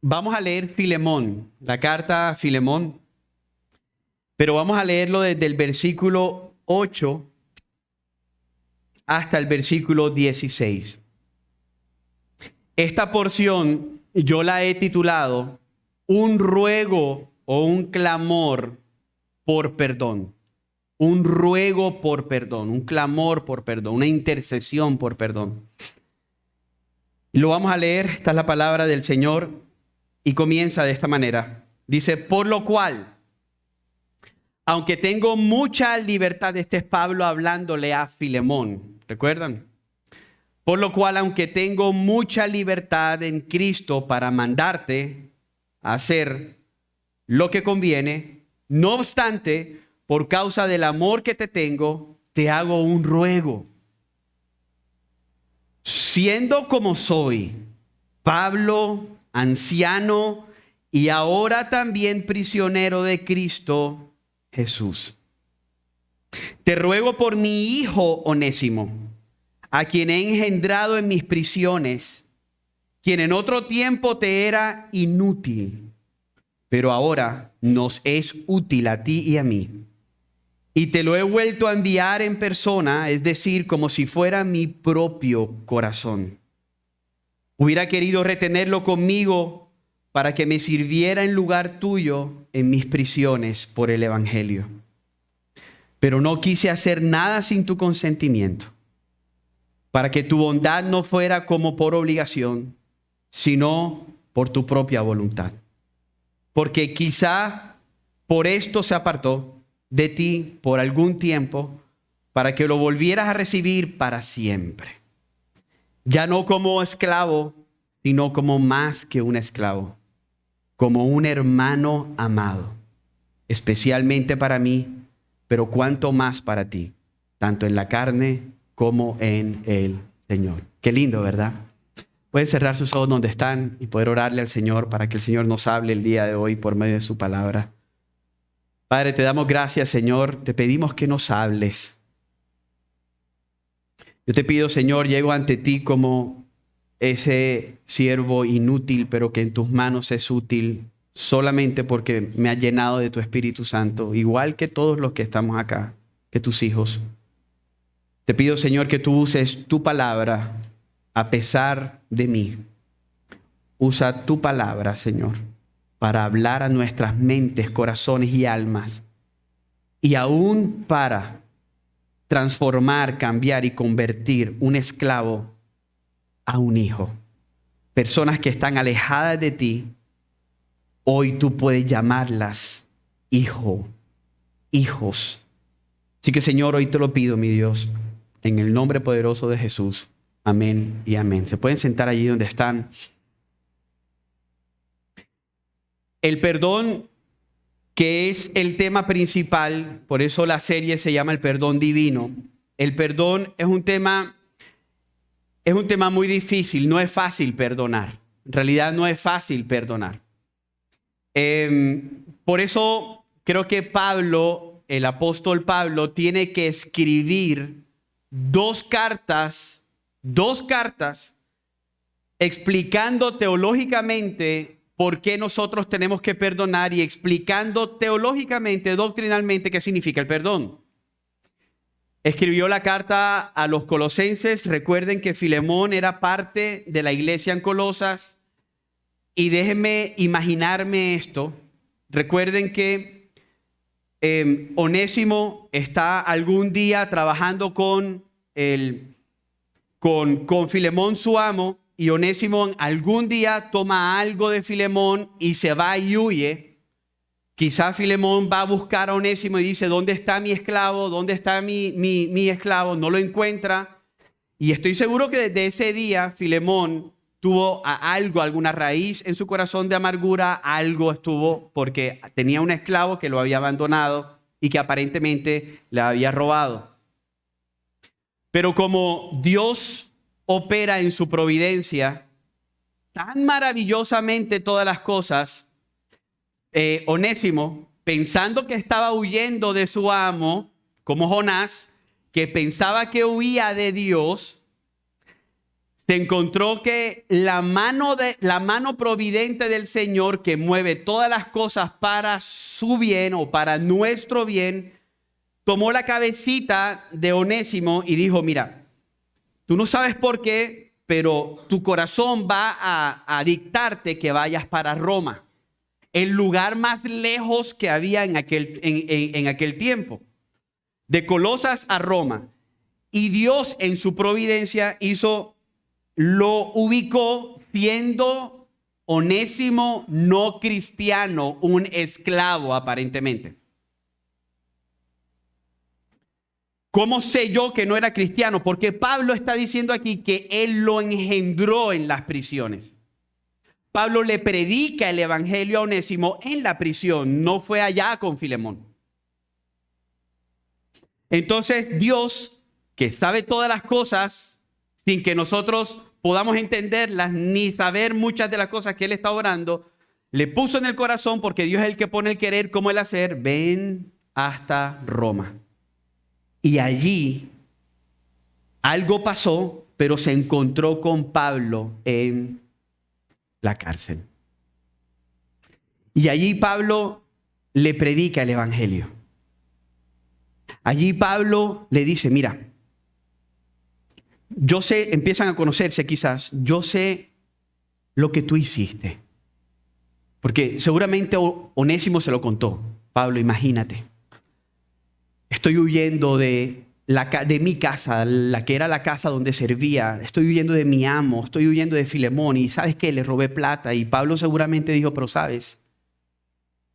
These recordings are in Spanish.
Vamos a leer Filemón, la carta a Filemón, pero vamos a leerlo desde el versículo 8 hasta el versículo 16. Esta porción yo la he titulado Un ruego o un clamor por perdón. Un ruego por perdón, un clamor por perdón, una intercesión por perdón. Lo vamos a leer, esta es la palabra del Señor y comienza de esta manera. Dice, por lo cual, aunque tengo mucha libertad, este es Pablo hablándole a Filemón, ¿recuerdan? Por lo cual, aunque tengo mucha libertad en Cristo para mandarte a hacer lo que conviene, no obstante, por causa del amor que te tengo, te hago un ruego. Siendo como soy, Pablo, anciano y ahora también prisionero de Cristo Jesús. Te ruego por mi hijo Onésimo, a quien he engendrado en mis prisiones, quien en otro tiempo te era inútil, pero ahora nos es útil a ti y a mí. Y te lo he vuelto a enviar en persona, es decir, como si fuera mi propio corazón. Hubiera querido retenerlo conmigo para que me sirviera en lugar tuyo en mis prisiones por el evangelio. Pero no quise hacer nada sin tu consentimiento, para que tu bondad no fuera como por obligación, sino por tu propia voluntad. Porque quizá por esto se apartó de ti por algún tiempo, para que lo volvieras a recibir para siempre. Ya no como esclavo, sino como más que un esclavo, como un hermano amado, especialmente para mí, pero cuanto más para ti, tanto en la carne como en el Señor. Qué lindo, ¿verdad? Pueden cerrar sus ojos donde están y poder orarle al Señor para que el Señor nos hable el día de hoy por medio de su palabra. Padre, te damos gracias, Señor. Te pedimos que nos hables. Yo te pido, Señor, llego ante ti como ese siervo inútil, pero que en tus manos es útil solamente porque me has llenado de tu Espíritu Santo, igual que todos los que estamos acá, que tus hijos. Te pido, Señor, que tú uses tu palabra a pesar de mí. Usa tu palabra, Señor, para hablar a nuestras mentes, corazones y almas, y aún para transformar, cambiar y convertir un esclavo a un hijo. Personas que están alejadas de ti, hoy tú puedes llamarlas hijo, hijos. Así que, Señor, hoy te lo pido, mi Dios, en el nombre poderoso de Jesús. Amén y amén. Se pueden sentar allí donde están. El perdón, que es el tema principal, por eso la serie se llama El Perdón Divino. El perdón es un tema muy difícil, no es fácil perdonar. En realidad no es fácil perdonar. Por eso creo que Pablo, el apóstol Pablo, tiene que escribir dos cartas explicando teológicamente por qué nosotros tenemos que perdonar y explicando teológicamente, doctrinalmente, qué significa el perdón. Escribió la carta a los colosenses. Recuerden que Filemón era parte de la iglesia en Colosas. Y déjenme imaginarme esto. Recuerden que Onésimo está algún día trabajando con Filemón, su amo. Y Onésimo algún día toma algo de Filemón y se va y huye. Quizá Filemón va a buscar a Onésimo y dice, ¿dónde está mi esclavo? ¿Dónde está mi esclavo? No lo encuentra. Y estoy seguro que desde ese día Filemón tuvo alguna raíz en su corazón de amargura, algo estuvo porque tenía un esclavo que lo había abandonado y que aparentemente le había robado. Pero como Dios opera en su providencia tan maravillosamente todas las cosas, Onésimo, pensando que estaba huyendo de su amo, como Jonás, que pensaba que huía de Dios, se encontró que la mano providente del Señor, que mueve todas las cosas para su bien o para nuestro bien, tomó la cabecita de Onésimo y dijo, mira, tú no sabes por qué, pero tu corazón va a dictarte que vayas para Roma, el lugar más lejos que había en aquel tiempo, de Colosas a Roma. Y Dios en su providencia lo ubicó siendo Onésimo no cristiano, un esclavo aparentemente. ¿Cómo sé yo que no era cristiano? Porque Pablo está diciendo aquí que él lo engendró en las prisiones. Pablo le predica el evangelio a Onésimo en la prisión, no fue allá con Filemón. Entonces Dios, que sabe todas las cosas, sin que nosotros podamos entenderlas ni saber muchas de las cosas que él está orando, le puso en el corazón, porque Dios es el que pone el querer como el hacer, ven hasta Roma. Y allí algo pasó, pero se encontró con Pablo en la cárcel. Y allí Pablo le predica el evangelio. Allí Pablo le dice, mira, yo sé, empiezan a conocerse quizás, yo sé lo que tú hiciste. Porque seguramente Onésimo se lo contó. Pablo, imagínate. Estoy huyendo de mi casa, la que era la casa donde servía. Estoy huyendo de mi amo, estoy huyendo de Filemón. Y ¿sabes qué? Le robé plata. Y Pablo seguramente dijo, pero ¿sabes?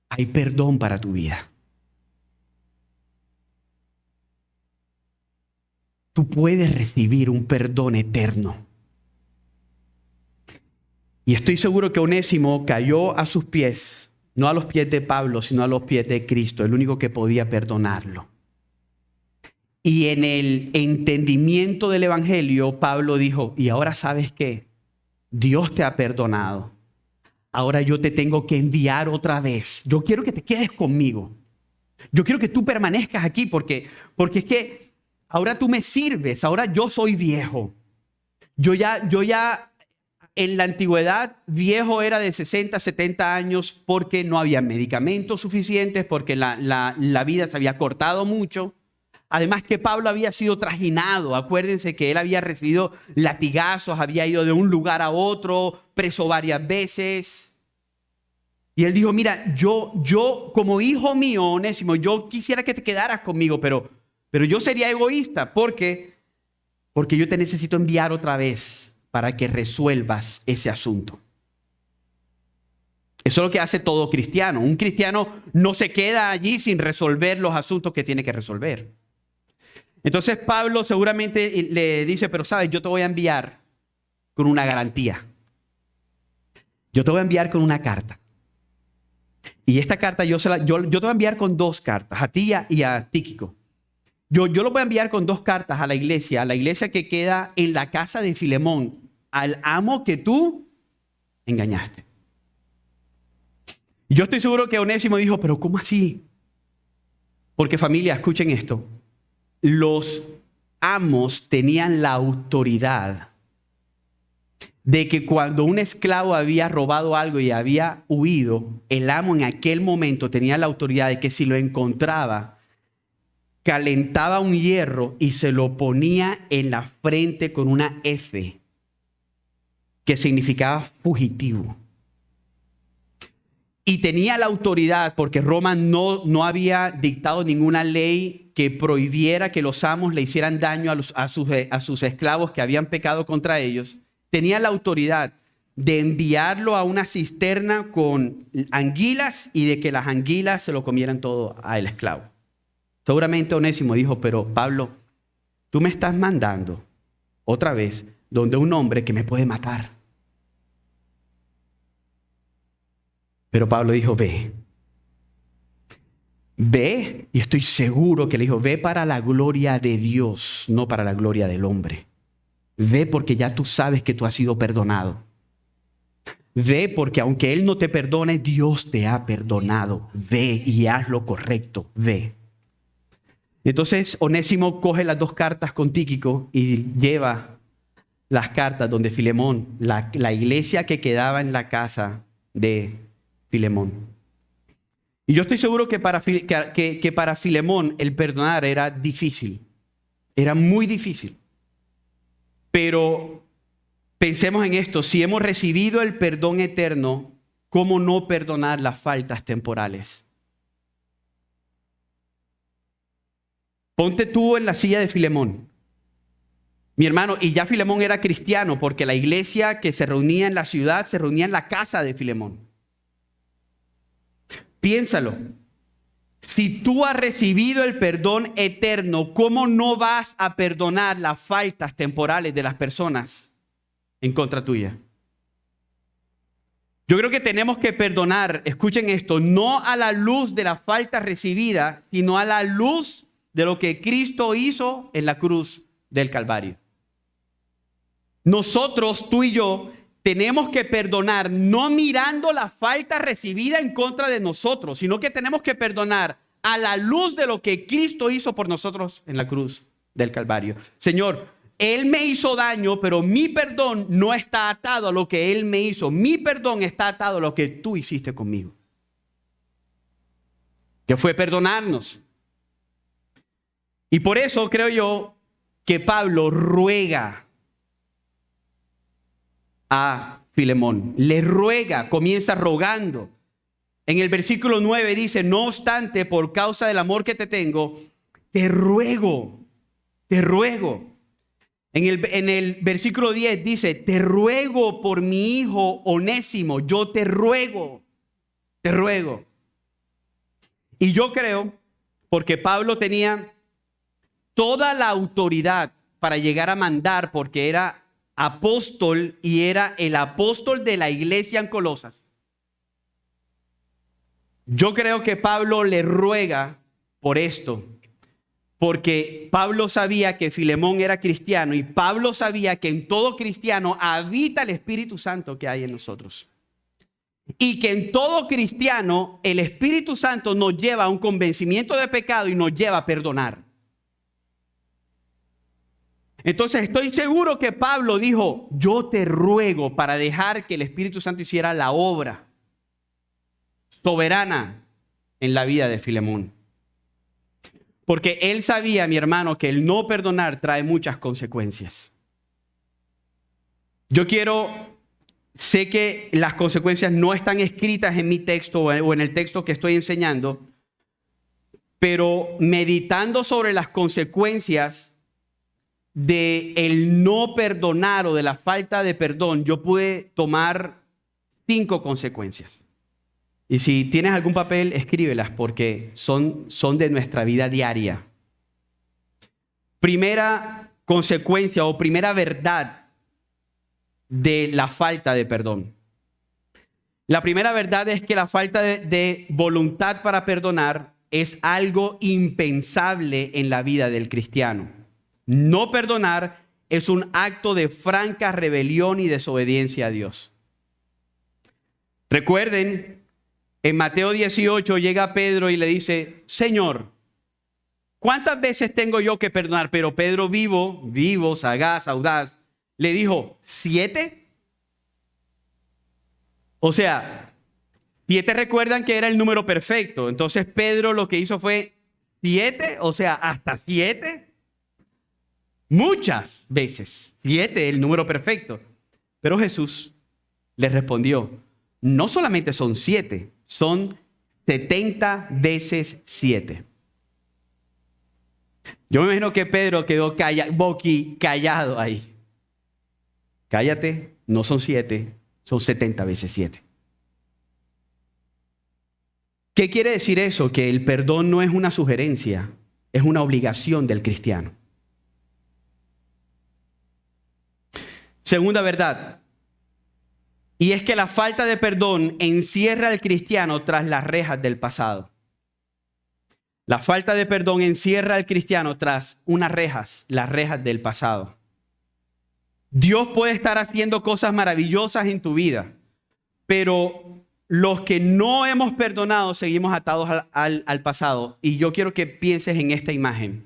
Hay perdón para tu vida. Tú puedes recibir un perdón eterno. Y estoy seguro que Onésimo cayó a sus pies, no a los pies de Pablo, sino a los pies de Cristo, el único que podía perdonarlo. Y en el entendimiento del evangelio, Pablo dijo, y ahora sabes qué, Dios te ha perdonado. Ahora yo te tengo que enviar otra vez. Yo quiero que te quedes conmigo. Yo quiero que tú permanezcas aquí porque es que ahora tú me sirves, ahora yo soy viejo. Yo ya en la antigüedad, viejo era de 60, 70 años porque no había medicamentos suficientes, porque la vida se había cortado mucho. Además que Pablo había sido trajinado. Acuérdense que él había recibido latigazos, había ido de un lugar a otro, preso varias veces. Y él dijo, mira, yo como hijo mío, Onésimo, yo quisiera que te quedaras conmigo, pero yo sería egoísta porque yo te necesito enviar otra vez para que resuelvas ese asunto. Eso es lo que hace todo cristiano. Un cristiano no se queda allí sin resolver los asuntos que tiene que resolver. Entonces Pablo seguramente le dice, pero sabes, yo te voy a enviar con una garantía. Yo te voy a enviar con una carta. Y esta carta yo te voy a enviar con dos cartas, a ti y a Tíquico. Yo lo voy a enviar con dos cartas a la iglesia que queda en la casa de Filemón, al amo que tú engañaste. Y yo estoy seguro que Onésimo dijo, pero ¿cómo así? Porque familia, escuchen esto. Los amos tenían la autoridad de que cuando un esclavo había robado algo y había huido, el amo en aquel momento tenía la autoridad de que si lo encontraba, calentaba un hierro y se lo ponía en la frente con una F, que significaba fugitivo. Y tenía la autoridad, porque Roma no había dictado ninguna ley que prohibiera que los amos le hicieran daño a sus esclavos que habían pecado contra ellos. Tenía la autoridad de enviarlo a una cisterna con anguilas y de que las anguilas se lo comieran todo al esclavo. Seguramente Onésimo dijo, pero Pablo, tú me estás mandando otra vez donde un hombre que me puede matar. Pero Pablo dijo, ve, y estoy seguro que le dijo, ve para la gloria de Dios, no para la gloria del hombre. Ve porque ya tú sabes que tú has sido perdonado. Ve porque aunque Él no te perdone, Dios te ha perdonado. Ve y haz lo correcto, ve. Entonces Onésimo coge las dos cartas con Tíquico y lleva las cartas donde Filemón, la iglesia que quedaba en la casa de Filemón. Y yo estoy seguro que para Filemón el perdonar era difícil, era muy difícil. Pero pensemos en esto, si hemos recibido el perdón eterno, ¿cómo no perdonar las faltas temporales? Ponte tú en la silla de Filemón. Mi hermano, y ya Filemón era cristiano porque la iglesia que se reunía en la ciudad se reunía en la casa de Filemón. Piénsalo. Si tú has recibido el perdón eterno, ¿cómo no vas a perdonar las faltas temporales de las personas en contra tuya? Yo creo que tenemos que perdonar, escuchen esto, no a la luz de la falta recibida, sino a la luz de lo que Cristo hizo en la cruz del Calvario. Nosotros, tú y yo, tenemos que perdonar no mirando la falta recibida en contra de nosotros, sino que tenemos que perdonar a la luz de lo que Cristo hizo por nosotros en la cruz del Calvario. Señor, Él me hizo daño, pero mi perdón no está atado a lo que Él me hizo. Mi perdón está atado a lo que tú hiciste conmigo, que fue perdonarnos. Y por eso creo yo que Pablo ruega a Filemón. Le ruega, comienza rogando. En el versículo 9 dice, no obstante, por causa del amor que te tengo, te ruego. En el versículo 10 dice, te ruego por mi hijo Onésimo, yo te ruego. Y yo creo, porque Pablo tenía toda la autoridad para llegar a mandar, porque era apóstol y era el apóstol de la iglesia en Colosas. Yo creo que Pablo le ruega por esto, porque Pablo sabía que Filemón era cristiano y Pablo sabía que en todo cristiano habita el Espíritu Santo que hay en nosotros. Y que en todo cristiano el Espíritu Santo nos lleva a un convencimiento de pecado y nos lleva a perdonar. Entonces estoy seguro que Pablo dijo, yo te ruego, para dejar que el Espíritu Santo hiciera la obra soberana en la vida de Filemón. Porque él sabía, mi hermano, que el no perdonar trae muchas consecuencias. Sé que las consecuencias no están escritas en mi texto o en el texto que estoy enseñando, pero meditando sobre las consecuencias de el no perdonar o de la falta de perdón, yo pude tomar 5 consecuencias. Y si tienes algún papel, escríbelas porque son de nuestra vida diaria. Primera consecuencia o primera verdad de la falta de perdón. La primera verdad es que la falta de voluntad para perdonar es algo impensable en la vida del cristiano. No perdonar es un acto de franca rebelión y desobediencia a Dios. Recuerden, en Mateo 18 llega Pedro y le dice, Señor, ¿cuántas veces tengo yo que perdonar? Pero Pedro vivo, sagaz, audaz, le dijo, ¿7? O sea, 7 recuerdan que era el número perfecto. Entonces Pedro lo que hizo fue 7, o sea, hasta 7. Muchas veces. 7, el número perfecto. Pero Jesús le respondió, no solamente son 7, son 70 veces 7. Yo me imagino que Pedro quedó callado ahí. Cállate, no son 7, son 70 veces 7. ¿Qué quiere decir eso? Que el perdón no es una sugerencia, es una obligación del cristiano. Segunda verdad, y es que la falta de perdón encierra al cristiano tras las rejas del pasado. La falta de perdón encierra al cristiano tras las rejas del pasado. Dios puede estar haciendo cosas maravillosas en tu vida, pero los que no hemos perdonado seguimos atados al pasado. Y yo quiero que pienses en esta imagen.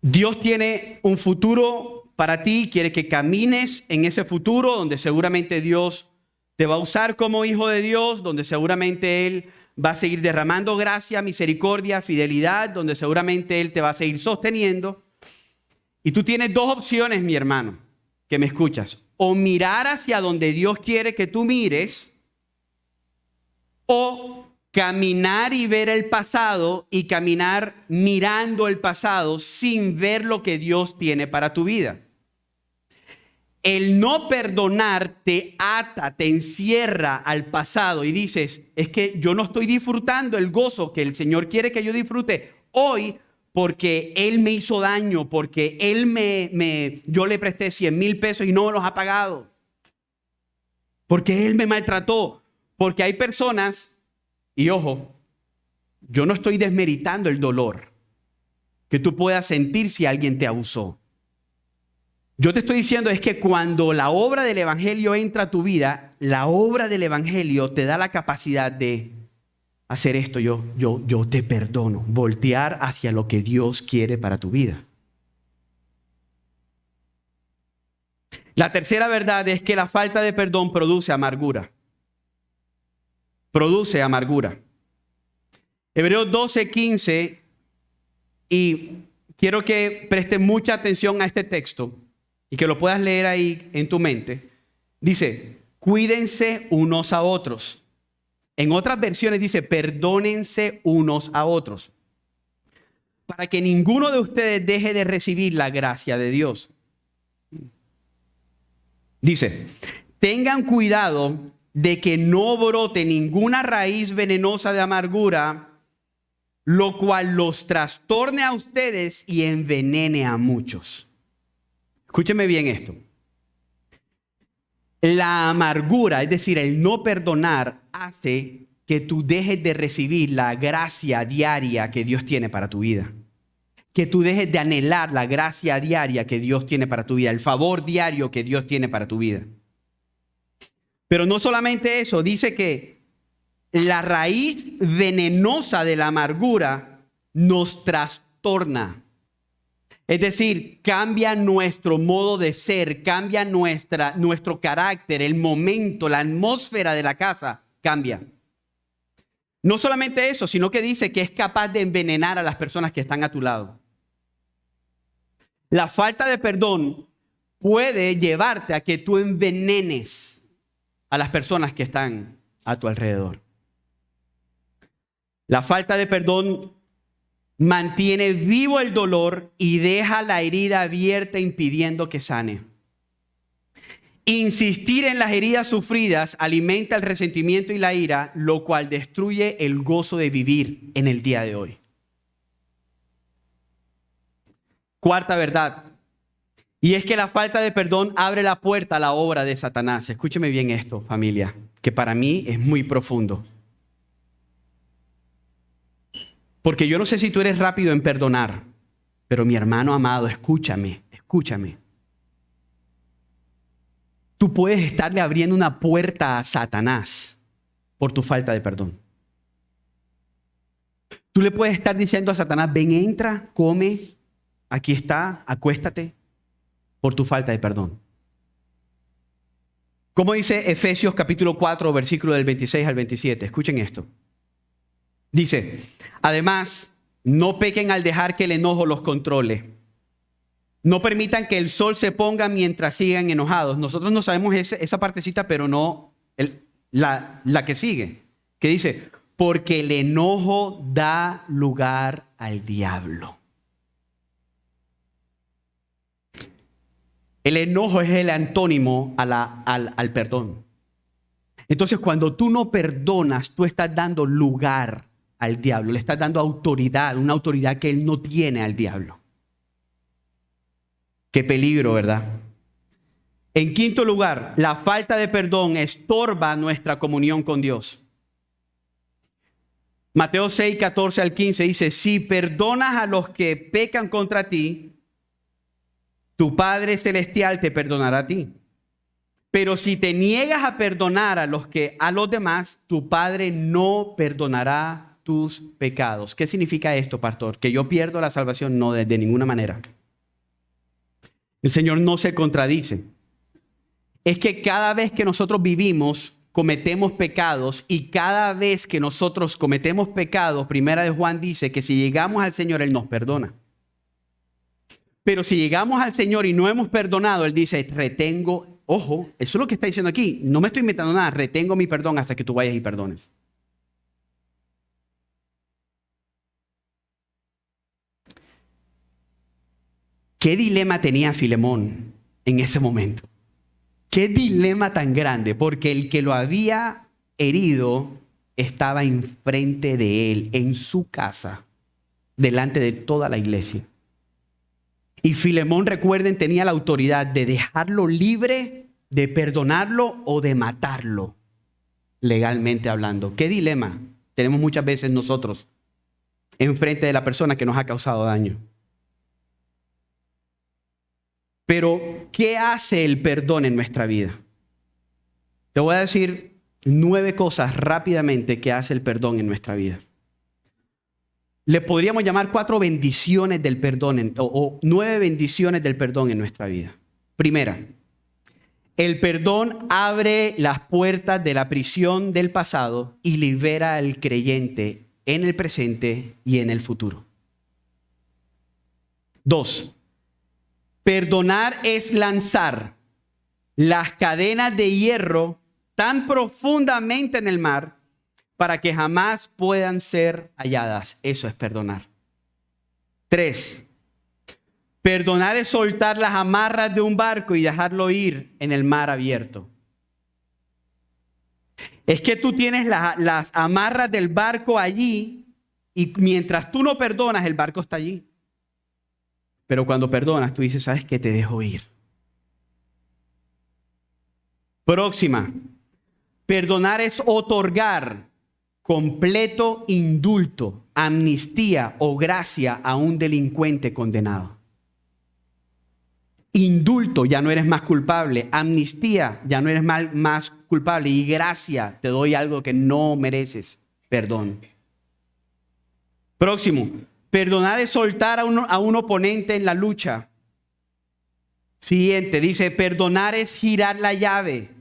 Dios tiene un futuro para ti, quiere que camines en ese futuro donde seguramente Dios te va a usar como hijo de Dios, donde seguramente Él va a seguir derramando gracia, misericordia, fidelidad, donde seguramente Él te va a seguir sosteniendo. Y tú tienes dos opciones, mi hermano, que me escuchas. O mirar hacia donde Dios quiere que tú mires, o caminar y ver el pasado y caminar mirando el pasado sin ver lo que Dios tiene para tu vida. El no perdonar te ata, te encierra al pasado y dices, es que yo no estoy disfrutando el gozo que el Señor quiere que yo disfrute hoy porque Él me hizo daño, porque yo le presté 100,000 pesos y no me los ha pagado, porque Él me maltrató, porque hay personas, y ojo, yo no estoy desmeritando el dolor que tú puedas sentir si alguien te abusó. Yo te estoy diciendo es que cuando la obra del evangelio entra a tu vida, la obra del evangelio te da la capacidad de hacer esto. Yo te perdono, voltear hacia lo que Dios quiere para tu vida. La tercera verdad es que la falta de perdón produce amargura. Produce amargura. Hebreos 12:15, y quiero que presten mucha atención a este texto y que lo puedas leer ahí en tu mente. Dice, cuídense unos a otros. En otras versiones dice, perdónense unos a otros, para que ninguno de ustedes deje de recibir la gracia de Dios. Dice, tengan cuidado de que no brote ninguna raíz venenosa de amargura, lo cual los trastorne a ustedes y envenene a muchos. Escúcheme bien esto. La amargura, es decir, el no perdonar, hace que tú dejes de recibir la gracia diaria que Dios tiene para tu vida. Que tú dejes de anhelar la gracia diaria que Dios tiene para tu vida, el favor diario que Dios tiene para tu vida. Pero no solamente eso, dice que la raíz venenosa de la amargura nos trastorna. Es decir, cambia nuestro modo de ser, cambia nuestro carácter, el momento, la atmósfera de la casa cambia. No solamente eso, sino que dice que es capaz de envenenar a las personas que están a tu lado. La falta de perdón puede llevarte a que tú envenenes a las personas que están a tu alrededor. La falta de perdón mantiene vivo el dolor y deja la herida abierta impidiendo que sane. Insistir en las heridas sufridas alimenta el resentimiento y la ira, lo cual destruye el gozo de vivir en el día de hoy. Cuarta verdad, y es que la falta de perdón abre la puerta a la obra de Satanás. Escúcheme bien esto, familia, que para mí es muy profundo. Porque yo no sé si tú eres rápido en perdonar, pero mi hermano amado, escúchame. Tú puedes estarle abriendo una puerta a Satanás por tu falta de perdón. Tú le puedes estar diciendo a Satanás, ven, entra, come, aquí está, acuéstate, por tu falta de perdón. Como dice Efesios capítulo 4, versículo del 26 al 27. Escuchen esto. Dice, además, no pequen al dejar que el enojo los controle. No permitan que el sol se ponga mientras sigan enojados. Nosotros no sabemos esa partecita, pero no la que sigue. Que dice, porque el enojo da lugar al diablo. El enojo es el antónimo al perdón. Entonces, cuando tú no perdonas, tú estás dando lugar al diablo. Le estás dando autoridad, una autoridad que él no tiene al diablo. Qué peligro, ¿verdad? En quinto lugar, la falta de perdón estorba nuestra comunión con Dios. Mateo 6, 14 al 15 dice, si perdonas a los que pecan contra ti, tu Padre Celestial te perdonará a ti. Pero si te niegas a perdonar a los demás, tu Padre no perdonará tus pecados. ¿Qué significa esto, pastor? ¿Que yo pierdo la salvación? No, de ninguna manera. El Señor no se contradice. Es que cada vez que nosotros vivimos, cometemos pecados, y cada vez que nosotros cometemos pecados, Primera de Juan dice que si llegamos al Señor, Él nos perdona. Pero si llegamos al Señor y no hemos perdonado, Él dice, retengo, ojo, eso es lo que está diciendo aquí, no me estoy inventando nada, retengo mi perdón hasta que tú vayas y perdones. ¿Qué dilema tenía Filemón en ese momento? Qué dilema tan grande, porque el que lo había herido estaba enfrente de él, en su casa, delante de toda la iglesia. Y Filemón, recuerden, tenía la autoridad de dejarlo libre, de perdonarlo o de matarlo, legalmente hablando. Qué dilema tenemos muchas veces nosotros enfrente de la persona que nos ha causado daño. Pero, ¿qué hace el perdón en nuestra vida? Te voy a decir 9 cosas rápidamente que hace el perdón en nuestra vida. Le podríamos llamar 4 bendiciones del perdón o 9 bendiciones del perdón en nuestra vida. Primera, el perdón abre las puertas de la prisión del pasado y libera al creyente en el presente y en el futuro. 2. Perdonar es lanzar las cadenas de hierro tan profundamente en el mar para que jamás puedan ser halladas. Eso es perdonar. 3. Perdonar es soltar las amarras de un barco y dejarlo ir en el mar abierto. Es que tú tienes las amarras del barco allí y mientras tú no perdonas, el barco está allí. Pero cuando perdonas, tú dices, ¿sabes qué? Te dejo ir. Próxima. Perdonar es otorgar completo indulto, amnistía o gracia a un delincuente condenado. Indulto, ya no eres más culpable. Amnistía, ya no eres más culpable. Y gracia, te doy algo que no mereces. Perdón. Próximo. Perdonar es soltar a un oponente en la lucha. Siguiente, dice, perdonar es girar la llave,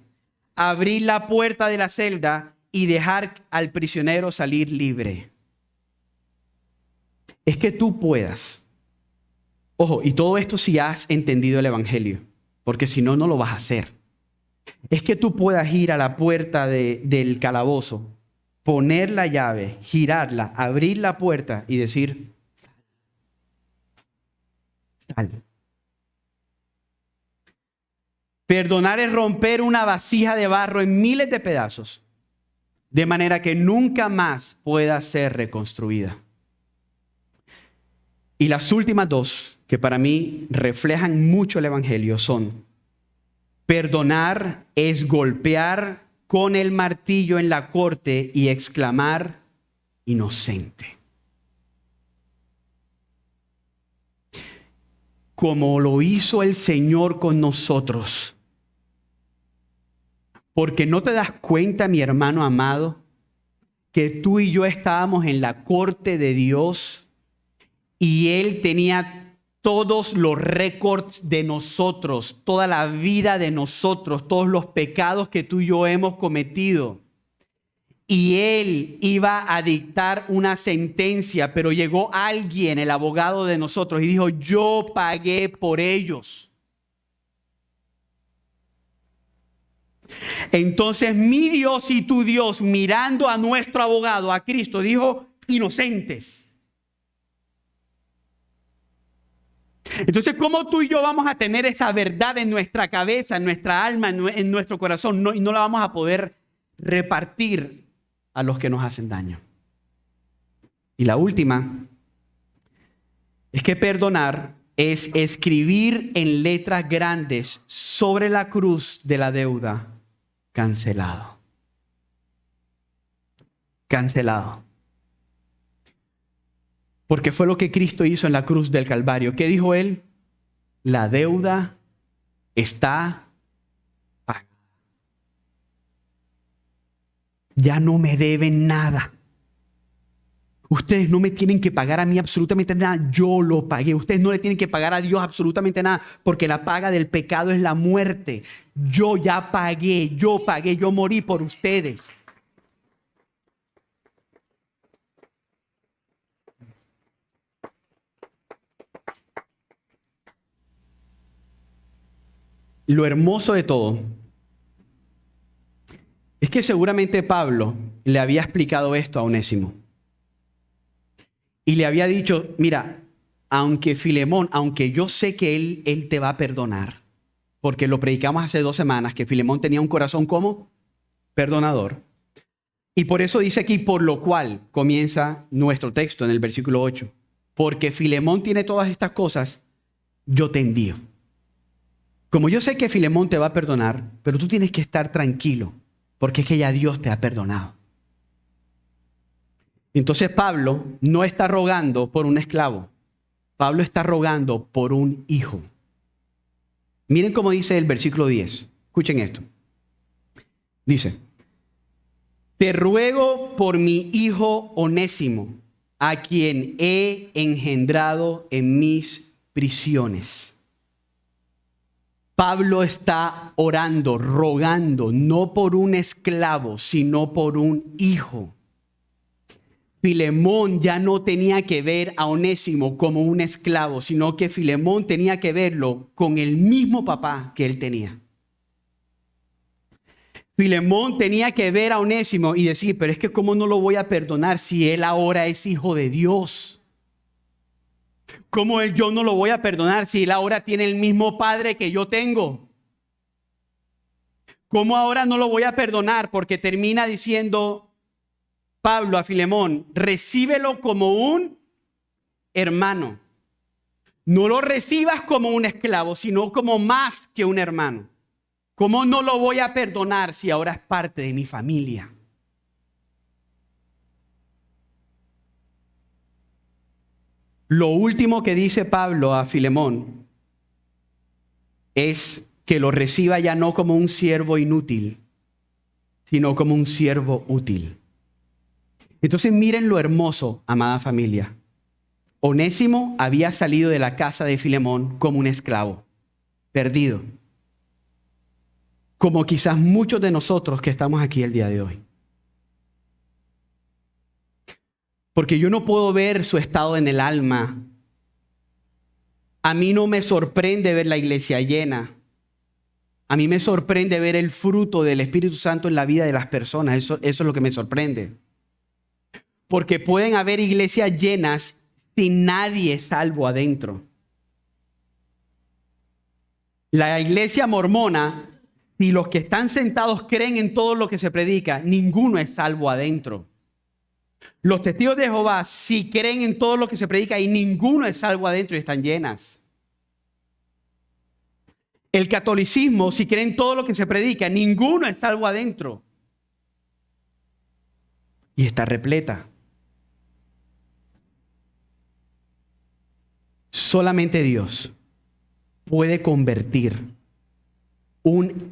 abrir la puerta de la celda y dejar al prisionero salir libre. Es que tú puedas. Ojo, y todo esto si has entendido el evangelio, porque si no, no lo vas a hacer. Es que tú puedas ir a la puerta del calabozo, poner la llave, girarla, abrir la puerta y decir, sal. Perdonar es romper una vasija de barro en miles de pedazos, de manera que nunca más pueda ser reconstruida. Y las últimas 2, que para mí reflejan mucho el evangelio, son: perdonar es golpear con el martillo en la corte y exclamar, inocente. Como lo hizo el Señor con nosotros. Porque no te das cuenta, mi hermano amado, que tú y yo estábamos en la corte de Dios y Él tenía todos los récords de nosotros, toda la vida de nosotros, todos los pecados que tú y yo hemos cometido. Y Él iba a dictar una sentencia, pero llegó alguien, el abogado de nosotros, y dijo, yo pagué por ellos. Entonces mi Dios y tu Dios, mirando a nuestro abogado, a Cristo, dijo, inocentes. Entonces, ¿cómo tú y yo vamos a tener esa verdad en nuestra cabeza, en nuestra alma, en nuestro corazón, y no la vamos a poder repartir a los que nos hacen daño? Y la última es que perdonar es escribir en letras grandes sobre la cruz de la deuda, cancelado. Cancelado. Porque fue lo que Cristo hizo en la cruz del Calvario. ¿Qué dijo Él? La deuda está pagada. Ya no me deben nada. Ustedes no me tienen que pagar a mí absolutamente nada, yo lo pagué. Ustedes no le tienen que pagar a Dios absolutamente nada, porque la paga del pecado es la muerte. Yo ya pagué, yo morí por ustedes. Lo hermoso de todo es que seguramente Pablo le había explicado esto a Onésimo. Y le había dicho, mira, aunque Filemón, aunque yo sé que él te va a perdonar, porque lo predicamos hace 2 semanas, que Filemón tenía un corazón como perdonador. Y por eso dice aquí, por lo cual comienza nuestro texto en el versículo 8. Porque Filemón tiene todas estas cosas, yo te envío. Como yo sé que Filemón te va a perdonar, pero tú tienes que estar tranquilo, porque es que ya Dios te ha perdonado. Entonces Pablo no está rogando por un esclavo. Pablo está rogando por un hijo. Miren cómo dice el versículo 10. Escuchen esto. Dice, te ruego por mi hijo Onésimo, a quien he engendrado en mis prisiones. Pablo está orando, rogando, no por un esclavo, sino por un hijo. Filemón ya no tenía que ver a Onésimo como un esclavo, sino que Filemón tenía que verlo con el mismo papá que él tenía. Filemón tenía que ver a Onésimo y decir, pero es que ¿cómo no lo voy a perdonar si él ahora es hijo de Dios? ¿Cómo yo no lo voy a perdonar si él ahora tiene el mismo padre que yo tengo? ¿Cómo ahora no lo voy a perdonar? Porque termina diciendo Pablo a Filemón, recíbelo como un hermano. No lo recibas como un esclavo, sino como más que un hermano. ¿Cómo no lo voy a perdonar si ahora es parte de mi familia? Lo último que dice Pablo a Filemón es que lo reciba ya no como un siervo inútil, sino como un siervo útil. Entonces miren lo hermoso, amada familia. Onésimo había salido de la casa de Filemón como un esclavo, perdido. Como quizás muchos de nosotros que estamos aquí el día de hoy. Porque yo no puedo ver su estado en el alma. A mí no me sorprende ver la iglesia llena. A mí me sorprende ver el fruto del Espíritu Santo en la vida de las personas. Eso es lo que me sorprende. Porque pueden haber iglesias llenas sin nadie salvo adentro. La iglesia mormona, si los que están sentados creen en todo lo que se predica, ninguno es salvo adentro. Los testigos de Jehová, si creen en todo lo que se predica y ninguno es salvo adentro y están llenas. El catolicismo, si creen en todo lo que se predica, ninguno es salvo adentro. Y está repleta. Solamente Dios puede convertir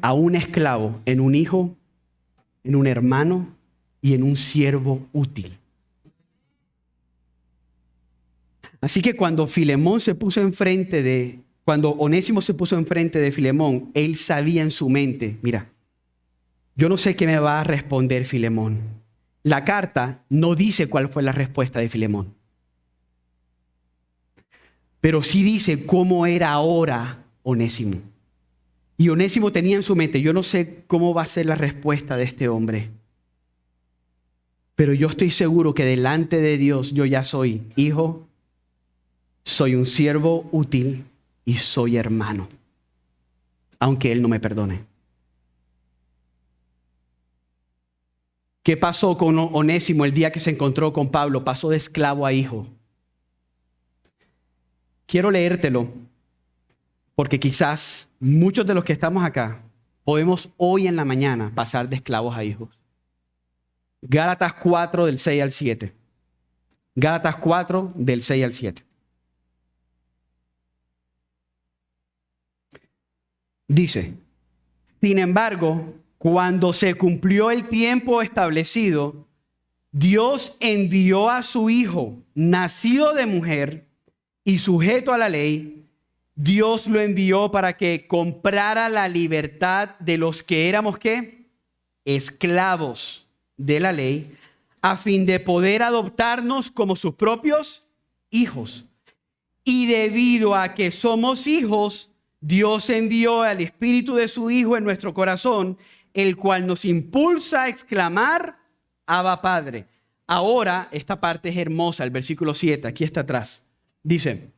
a un esclavo en un hijo, en un hermano y en un siervo útil. Así que cuando Onésimo se puso enfrente de Filemón, él sabía en su mente, mira, yo no sé qué me va a responder Filemón. La carta no dice cuál fue la respuesta de Filemón, pero sí dice cómo era ahora Onésimo. Y Onésimo tenía en su mente, yo no sé cómo va a ser la respuesta de este hombre, pero yo estoy seguro que delante de Dios yo ya soy hijo, soy un siervo útil y soy hermano, aunque él no me perdone. ¿Qué pasó con Onésimo el día que se encontró con Pablo? Pasó de esclavo a hijo. Quiero leértelo, porque quizás muchos de los que estamos acá podemos hoy en la mañana pasar de esclavos a hijos. Gálatas 4 del 6 al 7. Gálatas 4 del 6 al 7. Dice, sin embargo, cuando se cumplió el tiempo establecido, Dios envió a su Hijo, nacido de mujer y sujeto a la ley. Dios lo envió para que comprara la libertad de los que éramos, ¿qué? Esclavos de la ley, a fin de poder adoptarnos como sus propios hijos. Y debido a que somos hijos, Dios envió al Espíritu de su Hijo en nuestro corazón, el cual nos impulsa a exclamar: Abba, Padre. Ahora, esta parte es hermosa, el versículo 7, aquí está atrás. Dice,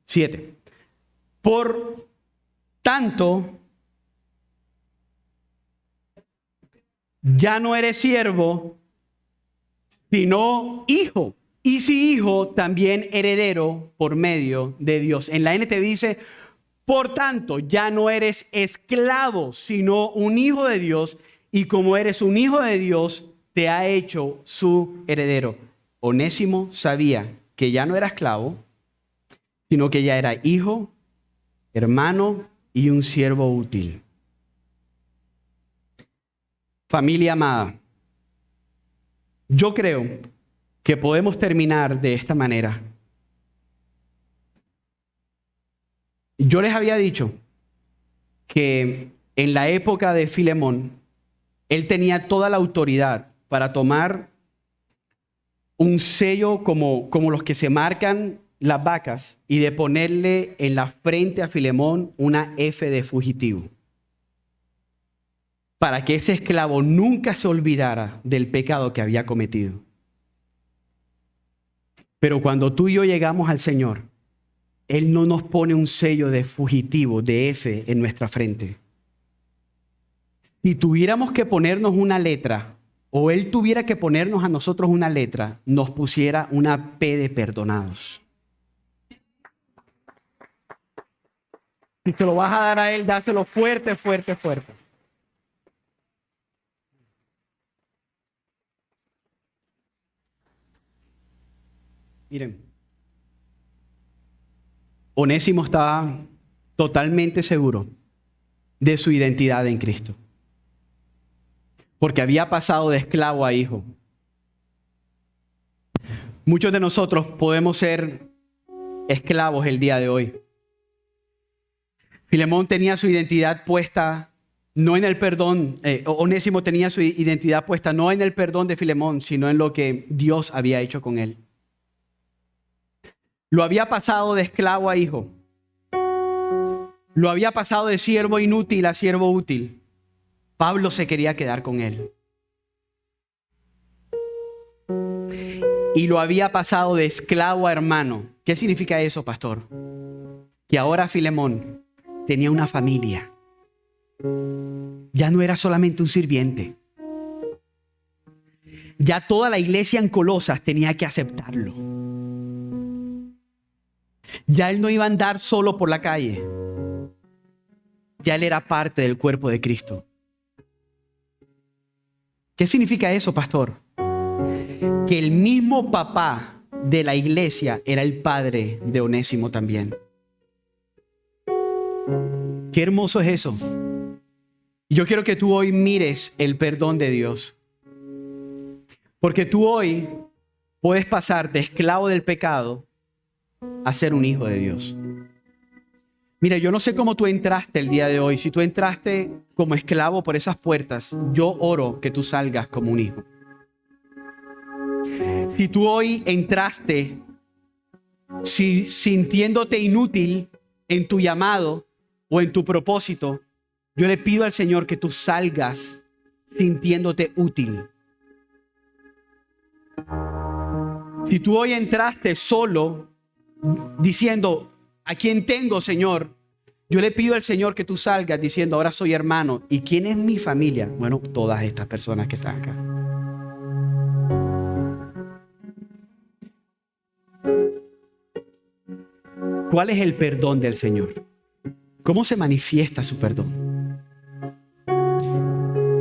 7. Por tanto, ya no eres siervo, sino hijo. Y si hijo, también heredero por medio de Dios. En la NTV dice, por tanto, ya no eres esclavo, sino un hijo de Dios. Y como eres un hijo de Dios, te ha hecho su heredero. Onésimo sabía que ya no era esclavo, sino que ya era hijo, hermano y un siervo útil. Familia amada, yo creo que podemos terminar de esta manera. Yo les había dicho que en la época de Filemón, él tenía toda la autoridad para tomar un sello como los que se marcan las vacas y de ponerle en la frente a Filemón una F de fugitivo, para que ese esclavo nunca se olvidara del pecado que había cometido. Pero cuando tú y yo llegamos al Señor, Él no nos pone un sello de fugitivo, de F en nuestra frente. Si tuviéramos que ponernos una letra, o Él tuviera que ponernos a nosotros una letra, nos pusiera una P de perdonados. Si se lo vas a dar a Él, dáselo fuerte, fuerte, fuerte. Miren, Onésimo estaba totalmente seguro de su identidad en Cristo, porque había pasado de esclavo a hijo. Muchos de nosotros podemos ser esclavos el día de hoy. Filemón tenía su identidad puesta no en el perdón, Onésimo tenía su identidad puesta no en el perdón de Filemón, sino en lo que Dios había hecho con él. Lo había pasado de esclavo a hijo. Lo había pasado de siervo inútil a siervo útil. Pablo se quería quedar con él. Y lo había pasado de esclavo a hermano. ¿Qué significa eso, pastor? Que ahora Filemón tenía una familia. Ya no era solamente un sirviente. Ya toda la iglesia en Colosas tenía que aceptarlo. Ya él no iba a andar solo por la calle. Ya él era parte del cuerpo de Cristo. ¿Qué significa eso, pastor? Que el mismo papá de la iglesia era el padre de Onésimo también. Qué hermoso es eso. Yo quiero que tú hoy mires el perdón de Dios. Porque tú hoy puedes pasar de esclavo del pecado a ser un hijo de Dios. Mira, yo no sé cómo tú entraste el día de hoy. Si tú entraste como esclavo por esas puertas, yo oro que tú salgas como un hijo. Si tú hoy entraste sintiéndote inútil en tu llamado o en tu propósito, yo le pido al Señor que tú salgas sintiéndote útil. Si tú hoy entraste solo diciendo, ¿a quién tengo, Señor? Yo le pido al Señor que tú salgas diciendo, ahora soy hermano. ¿Y quién es mi familia? Bueno, todas estas personas que están acá. ¿Cuál es el perdón del Señor? ¿Cómo se manifiesta su perdón?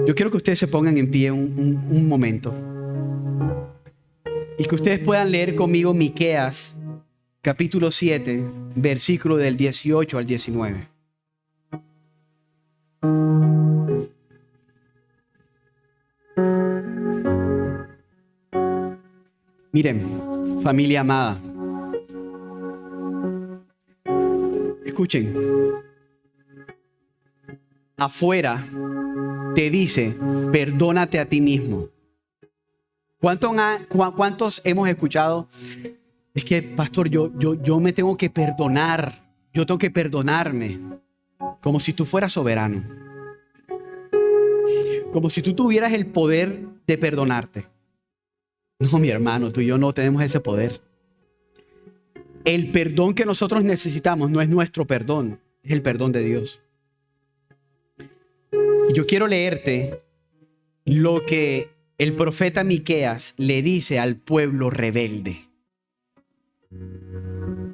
Yo quiero que ustedes se pongan en pie un momento y que ustedes puedan leer conmigo Miqueas capítulo 7, versículo del 18 al 19. Miren, familia amada, escuchen, afuera te dice, perdónate a ti mismo. ¿Cuántos hemos escuchado? Es que, pastor, yo me tengo que perdonar, yo tengo que perdonarme, como si tú fueras soberano, como si tú tuvieras el poder de perdonarte. No, mi hermano, tú y yo no tenemos ese poder. El perdón que nosotros necesitamos no es nuestro perdón, es el perdón de Dios. Y yo quiero leerte lo que el profeta Miqueas le dice al pueblo rebelde.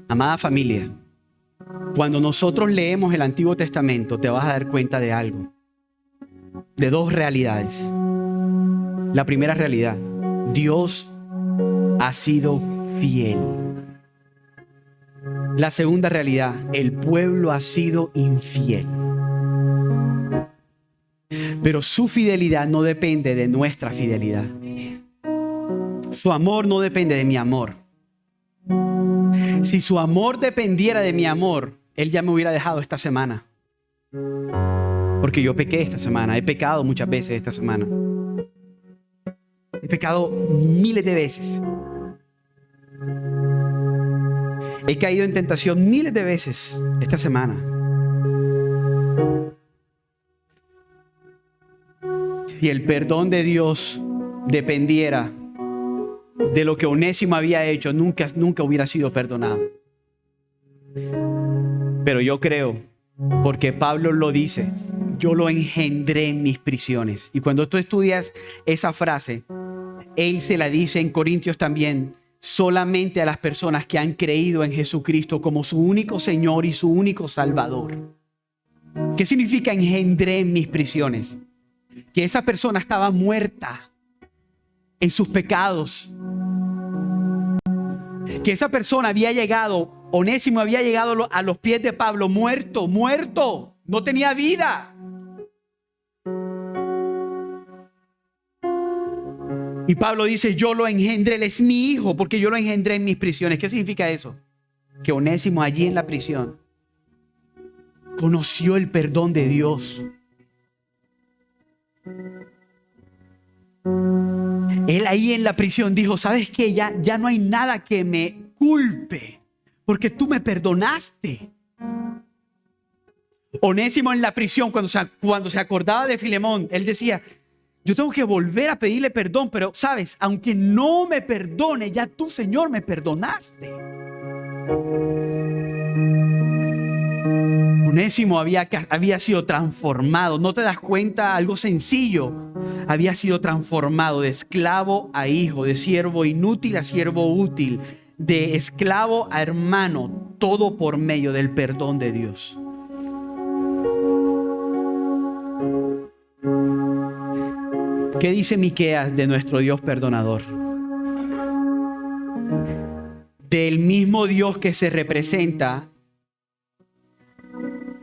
Amada familia, cuando nosotros leemos el Antiguo Testamento, te vas a dar cuenta de algo, de dos realidades. La primera realidad, Dios ha sido fiel. La segunda realidad, el pueblo ha sido infiel. Pero su fidelidad no depende de nuestra fidelidad. Su amor no depende de mi amor. Si su amor dependiera de mi amor, Él ya me hubiera dejado esta semana. Porque yo pequé esta semana. He pecado muchas veces esta semana. He pecado miles de veces. He caído en tentación miles de veces esta semana. Si el perdón de Dios dependiera de lo que Onésimo había hecho, nunca hubiera sido perdonado. Pero yo creo, porque Pablo lo dice, yo lo engendré en mis prisiones. Y cuando tú estudias esa frase, él se la dice en Corintios también, solamente a las personas que han creído en Jesucristo como su único Señor y su único Salvador. ¿Qué significa engendré en mis prisiones? Que esa persona estaba muerta en sus pecados. Que esa persona había llegado, Onésimo había llegado a los pies de Pablo, muerto, no tenía vida. Y Pablo dice, yo lo engendré, él es mi hijo, porque yo lo engendré en mis prisiones. ¿Qué significa eso? Que Onésimo allí en la prisión conoció el perdón de Dios. Él ahí en la prisión dijo, ¿sabes qué? Ya no hay nada que me culpe, porque tú me perdonaste. Onésimo en la prisión, cuando se acordaba de Filemón, él decía, yo tengo que volver a pedirle perdón, pero sabes, aunque no me perdone, ya tú, Señor, me perdonaste. Onésimo había sido transformado. ¿No te das cuenta? Algo sencillo. Había sido transformado de esclavo a hijo, de siervo inútil a siervo útil, de esclavo a hermano, todo por medio del perdón de Dios. ¿Qué dice Miqueas de nuestro Dios perdonador? Del mismo Dios que se representa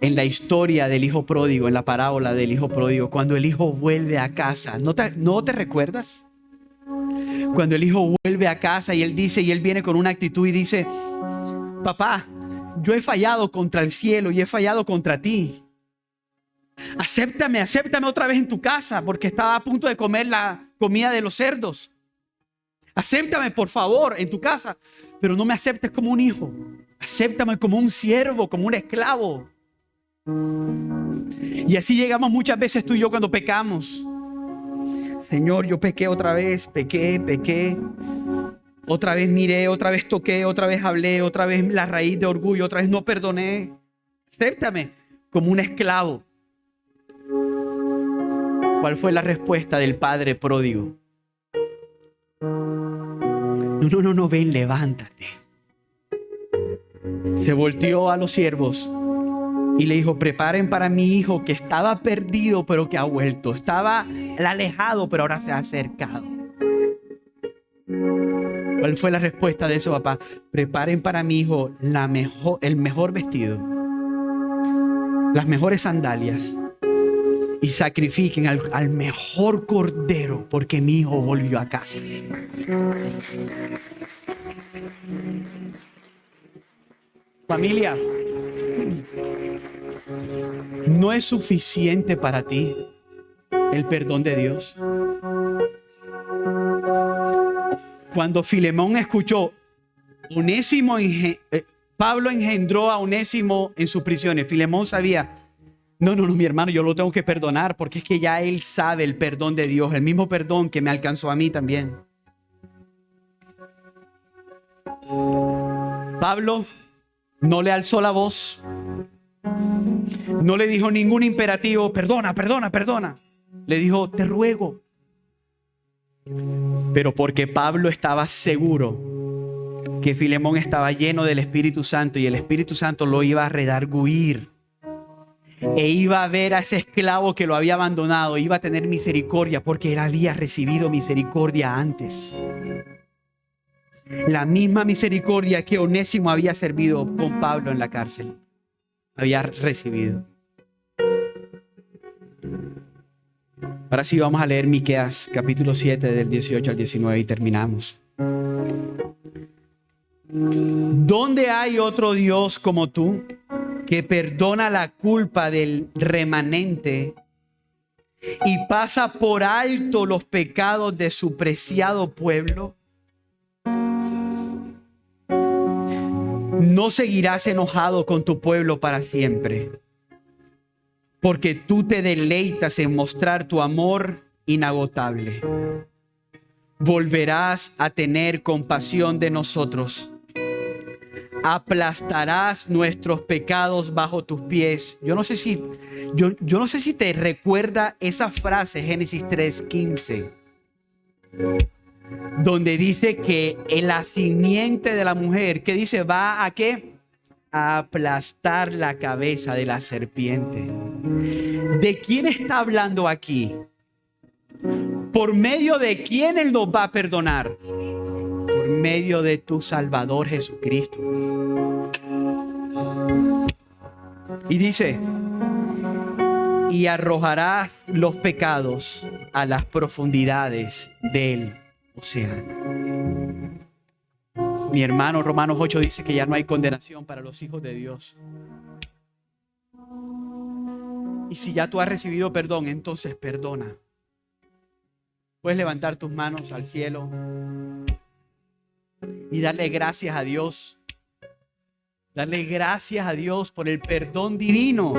en la historia del hijo pródigo, en la parábola del hijo pródigo, cuando el hijo vuelve a casa. ¿No te recuerdas? Cuando el hijo vuelve a casa y él viene con una actitud y dice, papá, yo he fallado contra el cielo y he fallado contra ti. Acéptame otra vez en tu casa, porque estaba a punto de comer la comida de los cerdos. Acéptame, por favor, en tu casa, pero no me aceptes como un hijo. Acéptame como un siervo, como un esclavo. Y así llegamos muchas veces tú y yo cuando pecamos. Señor, yo pequé otra vez, pequé. Otra vez miré, otra vez toqué, otra vez hablé, otra vez la raíz de orgullo, otra vez no perdoné. Acéptame como un esclavo. ¿Cuál fue la respuesta del padre pródigo? No, ven, levántate. Se volteó a los siervos y le dijo, preparen para mi hijo que estaba perdido pero que ha vuelto. Estaba alejado pero ahora se ha acercado. ¿Cuál fue la respuesta de ese papá? Preparen para mi hijo el mejor vestido, las mejores sandalias y sacrifiquen al mejor cordero, porque mi hijo volvió a casa. Familia, ¿no es suficiente para ti el perdón de Dios? Cuando Filemón escuchó, Pablo engendró a Onésimo en sus prisiones. Filemón sabía, no, mi hermano, yo lo tengo que perdonar porque es que ya él sabe el perdón de Dios, el mismo perdón que me alcanzó a mí también. Pablo no le alzó la voz, no le dijo ningún imperativo, perdona. Le dijo, te ruego. Pero porque Pablo estaba seguro que Filemón estaba lleno del Espíritu Santo y el Espíritu Santo lo iba a redarguir e iba a ver a ese esclavo que lo había abandonado, iba a tener misericordia porque él había recibido misericordia antes. La misma misericordia que Onésimo había servido con Pablo en la cárcel, había recibido. Ahora sí vamos a leer Miqueas capítulo 7 del 18 al 19 y terminamos. ¿Dónde hay otro Dios como tú que perdona la culpa del remanente y pasa por alto los pecados de su preciado pueblo? No seguirás enojado con tu pueblo para siempre, porque tú te deleitas en mostrar tu amor inagotable. Volverás a tener compasión de nosotros. Aplastarás nuestros pecados bajo tus pies. Yo no sé si te recuerda esa frase, Génesis 3:15, donde dice que la simiente de la mujer, ¿qué dice? Va a ¿qué? A aplastar la cabeza de la serpiente. ¿De quién está hablando aquí? ¿Por medio de quién Él nos va a perdonar? Por medio de tu Salvador Jesucristo. Y dice, y arrojarás los pecados a las profundidades del océano. Mi hermano, Romanos 8 dice que ya no hay condenación para los hijos de Dios. Y si ya tú has recibido perdón, entonces perdona. Puedes levantar tus manos al cielo y darle gracias a Dios. Darle gracias a Dios por el perdón divino